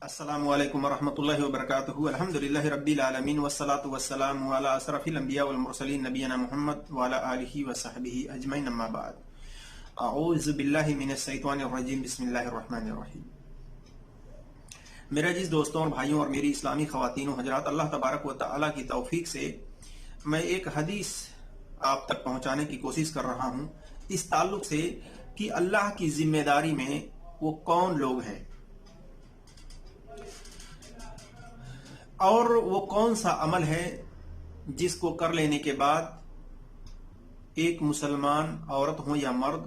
अस्सलामु अलैकुम वरहमतुल्लाहि वबरकातुहू अल्हम्दुलिल्लाहि रब्बिल आलमीन वस्सलातु वस्सलामु अला अशरफिल अंबिया वल मुरसलीन नबियना मुहम्मद व अला आलिहि व सहबिहि अजमईन अम्मा बाद अऊज़ु बिल्लाहि मिनश शैतानिर रजीम बिस्मिल्लाहिर रहमानिर रहीम। मेरे अजीज दोस्तों और भाइयों और मेरी इस्लामी ख़वातीन व हज़रात, अल्लाह तबारक व तआला की तौफीक से मैं एक हदीस आप तक पहुंचाने की कोशिश कर रहा हूं इस ताल्लुक से कि अल्लाह की जिम्मेदारी में वो कौन लोग हैं और वो कौन सा अमल है जिसको कर लेने के बाद एक मुसलमान औरत हो या मर्द,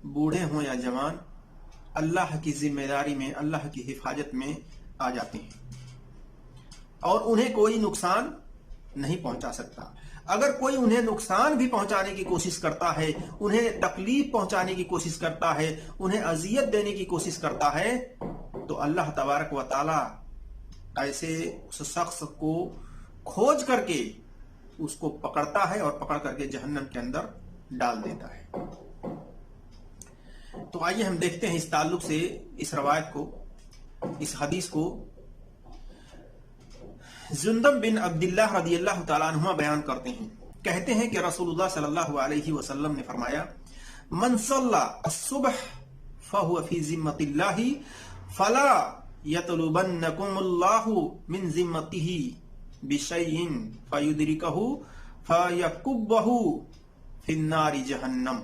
बूढ़े हो या जवान, अल्लाह की जिम्मेदारी में, अल्लाह की हिफाजत में आ जाते हैं और उन्हें कोई नुकसान नहीं पहुंचा सकता। अगर कोई उन्हें नुकसान भी पहुंचाने की कोशिश करता है, उन्हें तकलीफ पहुंचाने की कोशिश करता है, उन्हें अजियत देने की कोशिश करता है, तो अल्लाह तबारक व तआला ऐसे उस शख्स को खोज करके उसको पकड़ता है और पकड़ करके जहन्नम के अंदर डाल देता है। तो आइए हम देखते हैं इस ताल्लुक से इस रवायत को, इस हदीस को। जुंदब बिन अब्दुल्लाह रदियल्लाहु ताला अन्हुमा बयान करते हैं, कहते हैं कि रसूलुल्लाह सल्लल्लाहु अलैहि वसल्लम ने फरमाया, मन सल्ला अस्सुबह फहुवा फी जिम्मतिल्लाहि फला यतलुबन्नकुमुल्लाहु मिन जिम्मतिही बिशैइन फयुदरिकहु फयकुब्बहु फिन्नारि जहन्नम।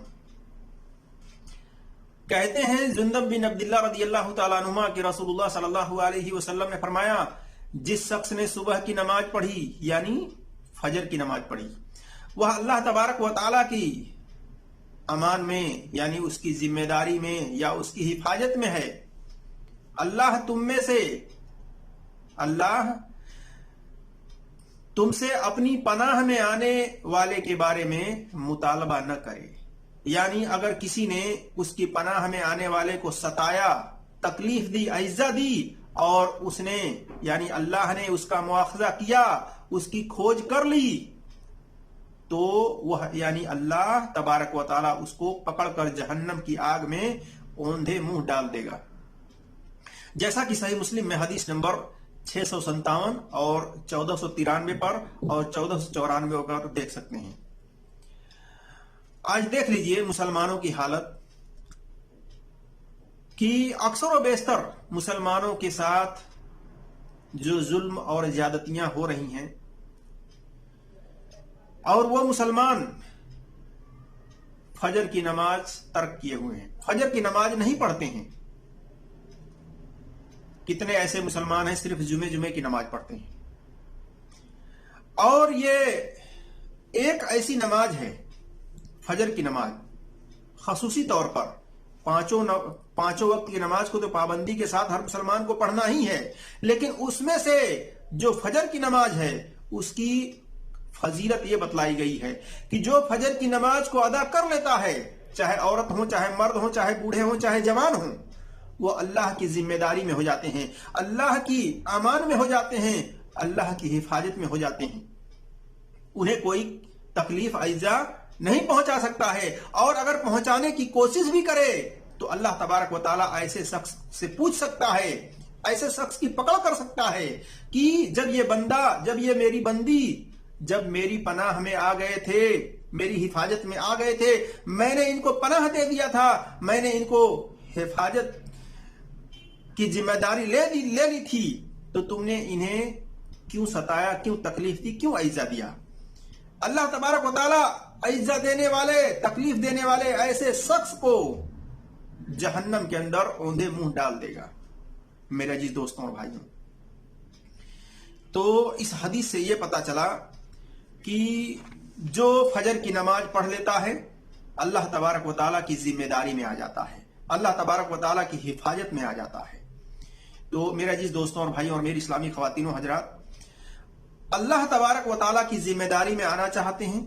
कहते हैं जुंदब बिन अब्दुल्लाह रदियल्लाहु ताला अन्हुमा कि रसूलुल्लाह सल्लल्लाहु अलैहि वसल्लम ने फरमाया, जिस शख्स ने सुबह की नमाज पढ़ी यानी फजर की नमाज पढ़ी, वह अल्लाह तबारक व तआला की अमान में यानी उसकी जिम्मेदारी में या उसकी हिफाजत में है। अल्लाह तुमसे अपनी पनाह में आने वाले के बारे में मुतालबा न करे। यानी अगर किसी ने उसकी पनाह में आने वाले को सताया, तकलीफ दी, इज्जत दी और उसने यानी अल्लाह ने उसका मुआखजा किया, उसकी खोज कर ली, तो वह यानी अल्लाह तबारक व तआला उसको पकड़कर जहन्नम की आग में औंधे मुंह डाल देगा। जैसा कि सही मुस्लिम में हदीस नंबर 657 और 1493 पर और 1494 पर देख सकते हैं। आज देख लीजिए मुसलमानों की हालत कि अक्सर व बेशतर मुसलमानों के साथ जो जुल्म और ज्यादतियां हो रही हैं और वो मुसलमान फजर की नमाज तर्क किए हुए हैं, फजर की नमाज नहीं पढ़ते हैं। कितने ऐसे मुसलमान हैं सिर्फ जुमे की नमाज पढ़ते हैं। और ये एक ऐसी नमाज है फजर की नमाज, खसूसी तौर पर पांचों वक्त की नमाज को तो पाबंदी के साथ हर मुसलमान को पढ़ना ही है, लेकिन उसमें से जो फजर की नमाज है उसकी फजीलत ये बतलाई गई है कि जो फजर की नमाज को अदा कर लेता है, चाहे औरत हो, चाहे मर्द हो, चाहे बूढ़े हो, चाहे जवान हो, वो अल्लाह की जिम्मेदारी में हो जाते हैं, अल्लाह की अमान में हो जाते हैं, अल्लाह की हिफाजत में हो जाते हैं। उन्हें कोई तकलीफ इज़ा नहीं पहुंचा सकता है और अगर पहुंचाने की कोशिश भी करे तो अल्लाह तबारक व तआला ऐसे शख्स से पूछ सकता है, ऐसे शख्स की पकड़ कर सकता है कि जब ये बंदा, जब ये मेरी बंदी, जब मेरी पनाह में आ गए थे, मेरी हिफाजत में आ गए थे, मैंने इनको पनाह दे दिया था, मैंने इनको हिफाजत की जिम्मेदारी ले ली थी, तो तुमने इन्हें क्यों सताया, क्यों तकलीफ दी, क्यों इज़्ज़ा दिया। अल्लाह तबारक व तआला इज़्ज़ा देने वाले, तकलीफ देने वाले ऐसे शख्स को जहन्नम के अंदर औंधे मुंह डाल देगा। मेरे अजीज दोस्तों और भाइयों, तो इस हदीस से यह पता चला कि जो फजर की नमाज पढ़ लेता है अल्लाह तबारक व तआला की जिम्मेदारी में आ जाता है, अल्लाह तबारक व तआला की हिफाजत में आ जाता है। तो मेरे अजीज दोस्तों और भाइयों और मेरी इस्लामी ख़वातीन व हज़रात, अल्लाह तबारक व तआला की जिम्मेदारी में आना चाहते हैं,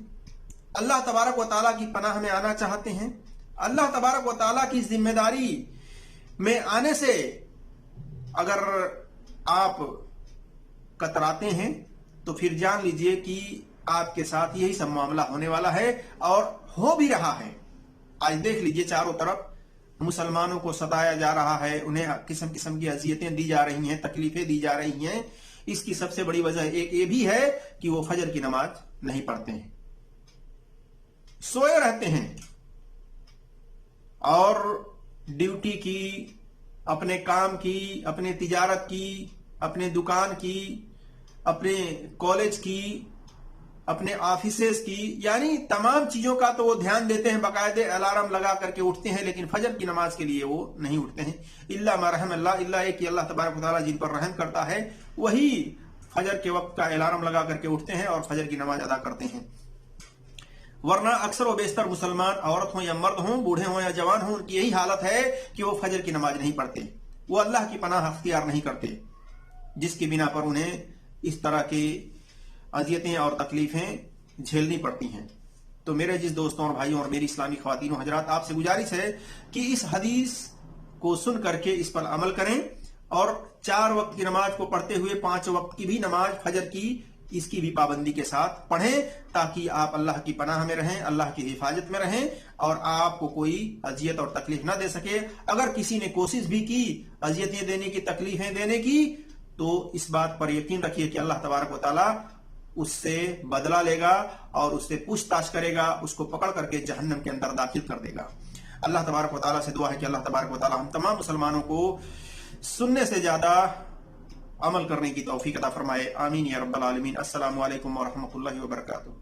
अल्लाह तबारक व तआला की पनाह में आना चाहते हैं, अल्लाह तबारक व तआला की जिम्मेदारी में आने से अगर आप कतराते हैं तो फिर जान लीजिए कि आपके साथ यही सब मामला होने वाला है और हो भी रहा है। आज देख लीजिए चारों तरफ मुसलमानों को सताया जा रहा है, उन्हें किस्म किस्म की अजियतें दी जा रही हैं, तकलीफें दी जा रही हैं, इसकी सबसे बड़ी वजह एक ये भी है कि वो फजर की नमाज नहीं पढ़ते हैं, सोए रहते हैं और ड्यूटी की, अपने काम की, अपने तिजारत की, अपने दुकान की, अपने कॉलेज की, अपने ऑफिसेस की, यानी तमाम चीजों का तो वो ध्यान देते हैं, बाकायदे अलार्म लगा करके उठते हैं, लेकिन फजर की नमाज के लिए वो नहीं उठते हैं। इल्ला मा रहम अल्लाह, इल्ला एक कि अल्लाह तबारक व तआला जिन पर रहम करता है वही फजर के वक्त का अलार्म लगा करके उठते हैं और फजर की नमाज अदा करते हैं। वरना अक्सर व बेशतर मुसलमान, औरत हो या मर्द हो, बूढ़े हो या जवान हो, उनकी यही हालत है कि वो फजर की नमाज नहीं पढ़ते, वो अल्लाह की पनाह अख्तियार नहीं करते, जिसकी बिना पर उन्हें इस तरह की अजियतें और तकलीफें झेलनी पड़ती हैं। तो मेरे जिस दोस्तों और भाइयों और मेरी इस्लामी ख्वातीन और हजरात, आपसे गुजारिश है कि इस हदीस को सुन करके इस पर अमल करें और 4 वक्त की नमाज को पढ़ते हुए 5 वक्त की भी नमाज फजर की, इसकी भी पाबंदी के साथ पढ़ें, ताकि आप अल्लाह की पनाह में रहें, अल्लाह की हिफाजत में रहें और आपको कोई अजियत और तकलीफ ना दे सके। अगर किसी ने कोशिश भी की अजियतें देने की, तकलीफें देने की, तो इस बात पर यकीन रखिए कि अल्लाह तबारक व तआला उससे बदला लेगा और उससे पूछताछ करेगा, उसको पकड़ करके जहन्नम के अंदर दाखिल कर देगा। अल्लाह तबारक व तआला से दुआ है कि अल्लाह तबारक व तआला हम तमाम मुसलमानों को सुनने से ज्यादा अमल करने की तौफीक अता फरमाए। आमीन या रब्बल आलमीन। अस्सलामु अलैकुम व रहमतुल्लाहि व बरकातुहू।